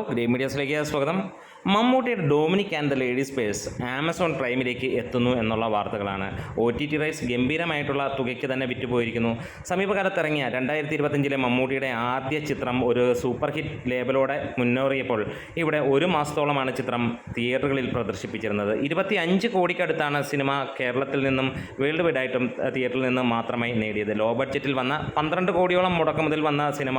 Great മീഡിയാസിലേക്ക് സ്വാഗതം. മമ്മൂട്ടിയുടെ Dominic and the ladies purse Amazon പ്രൈമിലേക്ക് എത്തുന്നു എന്നുള്ള വാർത്തകളാണ്. OTT റൈറ്റ്സ് ഗംഭീരമായിട്ടുള്ള തുകയ്ക്ക് തന്നെ വിറ്റുപോയിരിക്കുന്നു. സമീപകാലത്ത് ഇറങ്ങിയ 2025 മമ്മൂട്ടിയുടെ ആദ്യ ചിത്രം ഒരു സൂപ്പർ ഹിറ്റ് ലേബലോടെ മുന്നേറിയപ്പോൾ ഇവിടെ ഒരു മാസത്തോളമാണ് ചിത്രം തിയേറ്ററുകളിൽ പ്രദർശിപ്പിച്ചിരുന്നത്. 25 കോടിക്കടുത്താണ് സിനിമ കേരളത്തിൽ നിന്നും വേൾഡ് വൈഡായിട്ടും തിയേറ്ററിൽ നിന്നും മാത്രമായി നേടിയത്. ലോ ബഡ്ജറ്റിൽ വന്ന 12 കോടിയോളം മുടക്ക് മുതൽ വന്ന സിനിമ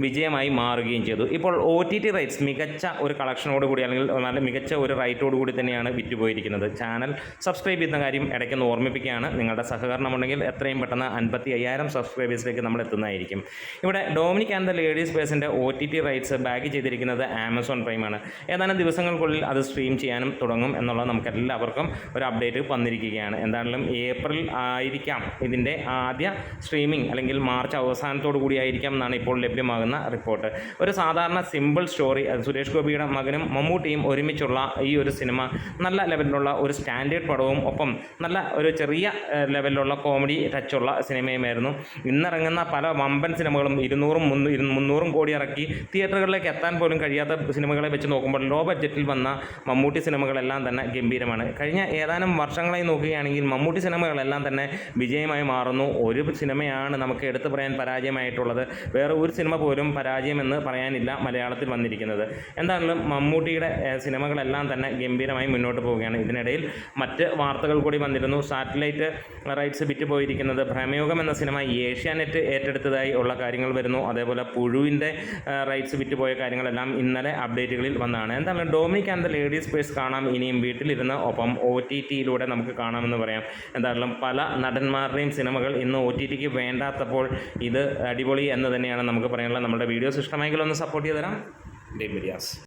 വിജയമായി മാറുകയും ചെയ്തു. ഇപ്പോൾ OTT റൈറ്റ്സ് മികച്ച ഒരു കളക്ഷനോട് കൂടി അല്ലെങ്കിൽ നല്ല മികച്ച ഒരു റൈറ്റോട് കൂടി തന്നെയാണ് വിറ്റുപോയിരിക്കുന്നത്. ചാനൽ സബ്സ്ക്രൈബ് ചെയ്യുന്ന കാര്യം ഇടയ്ക്കൊന്ന് ഓർമ്മിപ്പിക്കുകയാണ്. നിങ്ങളുടെ സഹകരണമുണ്ടെങ്കിൽ എത്രയും പെട്ടെന്ന് 55,000 സബ്സ്ക്രൈബേഴ്സിലേക്ക് നമ്മൾ എത്തുന്നതായിരിക്കും. ഇവിടെ ഡൊമിനിക് ആൻഡ് ദ ലേഡീസ് പേഴ്സിൻ്റെ OTT റൈറ്റ്സ് ബാഗ് ചെയ്തിരിക്കുന്നത് ആമസോൺ പ്രൈമാണ്. ഏതാനും ദിവസങ്ങൾക്കുള്ളിൽ അത് സ്ട്രീം ചെയ്യാനും തുടങ്ങും എന്നുള്ളത് നമുക്ക് എല്ലാവർക്കും ഒരു അപ്ഡേറ്റ് വന്നിരിക്കുകയാണ്. എന്തായാലും ഏപ്രിൽ ആയിരിക്കാം ഇതിൻ്റെ ആദ്യ സ്ട്രീമിംഗ്, അല്ലെങ്കിൽ മാർച്ച് അവസാനത്തോടു കൂടിയായിരിക്കാം എന്നാണ് ഇപ്പോൾ ലഭ്യമാകുന്ന റിപ്പോർട്ട്. ഒരു സാധാരണ സിമ്പിൾ സ്റ്റോറി, സുരേഷ് ഗോപിയുടെ മകനും മമ്മൂട്ടിയും ഒരുമിച്ചുള്ള ഈ ഒരു സിനിമ നല്ല ലെവലിലുള്ള ഒരു സ്റ്റാൻഡേർഡ് പടവും ഒപ്പം നല്ല ഒരു ചെറിയ ലെവലിലുള്ള കോമഡി ടച്ചുള്ള സിനിമയുമായിരുന്നു. ഇന്നിറങ്ങുന്ന പല വമ്പൻ സിനിമകളും 200-300 കോടി ഇറക്കി തിയേറ്ററുകളിലേക്ക് എത്താൻ പോലും കഴിയാത്ത സിനിമകളെ വെച്ച് നോക്കുമ്പോൾ ലോ ബഡ്ജറ്റിൽ വന്ന മമ്മൂട്ടി സിനിമകളെല്ലാം തന്നെ ഗംഭീരമാണ്. കഴിഞ്ഞ ഏതാനും വർഷങ്ങളായി നോക്കുകയാണെങ്കിൽ മമ്മൂട്ടി സിനിമകളെല്ലാം തന്നെ വിജയമായി മാറുന്നു. ഒരു സിനിമയാണ് നമുക്ക് എടുത്തു പറയാൻ പരാജയമായിട്ടുള്ളത്. വേറെ ഒരു സിനിമ പോലും പരാജയമെന്ന് പറയാനില്ല മലയാളത്തിൽ വന്നിരിക്കുന്നത്. എന്തായാലും മമ്മൂട്ടിയുടെ സിനിമകളെല്ലാം തന്നെ ഗംഭീരമായി മുന്നോട്ട് പോവുകയാണ്. ഇതിനിടയിൽ മറ്റ് വാർത്തകൾ കൂടി വന്നിരുന്നു. സാറ്റലൈറ്റ് റൈറ്റ്സ് വിറ്റുപോയിരിക്കുന്നത് ഭ്രമയുഗം എന്ന സിനിമ ഏഷ്യാനെറ്റ് ഏറ്റെടുത്തതായി ഉള്ള കാര്യങ്ങൾ വരുന്നു. അതേപോലെ പുഴുവിൻ്റെ റൈറ്റ്സ് വിറ്റുപോയ കാര്യങ്ങളെല്ലാം ഇന്നലെ അപ്ഡേറ്റുകളിൽ വന്നതാണ്. എന്തായാലും Dominic and the ladies purse കാണാം ഇനിയും വീട്ടിലിരുന്ന്, ഒപ്പം OTTയിലൂടെ നമുക്ക് കാണാമെന്ന് പറയാം. എന്തായാലും പല നടന്മാരുടെയും സിനിമകൾ ഇന്ന് OTTക്ക് വേണ്ടാത്തപ്പോൾ ഇത് അടിപൊളി എന്ന് തന്നെയാണ് നമുക്ക് പറയാനുള്ളത്. നമ്മുടെ വീഡിയോസ് ഇഷ്ടമെങ്കിൽ ഒന്ന് സപ്പോർട്ട് ചെയ്ത് തരാം. Great medias.